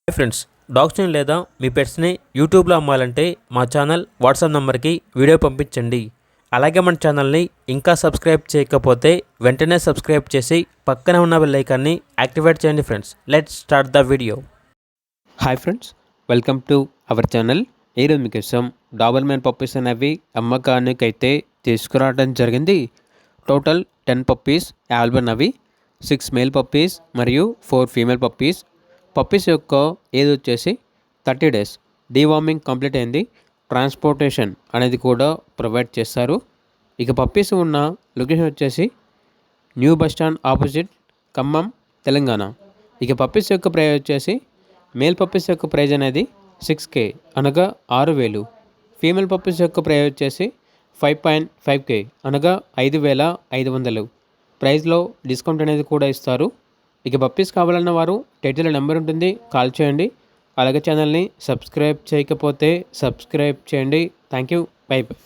Hi friends, డాగ్స్ని లేదా మీ పెట్స్ని యూట్యూబ్లో అమ్మాలంటే మా ఛానల్ వాట్సాప్ నెంబర్కి వీడియో పంపించండి. అలాగే మన ఛానల్ని ఇంకా సబ్స్క్రైబ్ చేయకపోతే వెంటనే సబ్స్క్రైబ్ చేసి పక్కనే ఉన్న బెల్ ఐకాన్ని యాక్టివేట్ చేయండి. Friends, let's start the video. Hi friends, welcome to our channel. ఈరోజు మీకోసం డాబర్మెన్ పప్పీస్ అనేవి అమ్మకానికి అయితే తీసుకురావడం జరిగింది. టోటల్ 10 పప్పీస్ అవైలబుల్ అవి. 6 మేల్ పప్పీస్ మరియు 4 ఫీమేల్ పప్పీస్. పప్పీస్ యొక్క ఏజ్ వచ్చేసి 30 days. డీవార్మింగ్ కంప్లీట్ అయింది. ట్రాన్స్పోర్టేషన్ అనేది కూడా ప్రొవైడ్ చేస్తారు. ఇక పప్పీస్ ఉన్న లొకేషన్ వచ్చేసి new bus stand opposite, Khammam, Telangana. ఇక పప్పీస్ యొక్క ప్రైస్ వచ్చేసి మేల్ పప్పీస్ యొక్క ప్రైజ్ అనేది 6K అనగా 6,000. ఫీమేల్ పప్పీస్ యొక్క ప్రైజ్ వచ్చేసి 5.5K అనగా 5,500. ప్రైస్లో డిస్కౌంట్ అనేది కూడా ఇస్తారు. ఇక పప్పీస్ కావాలన్న వారు టైటిల్ నెంబర్ ఉంటుంది, కాల్ చేయండి. అలాగే ఛానల్ని సబ్స్క్రైబ్ చేయకపోతే సబ్స్క్రైబ్ చేయండి. Thank you, by by.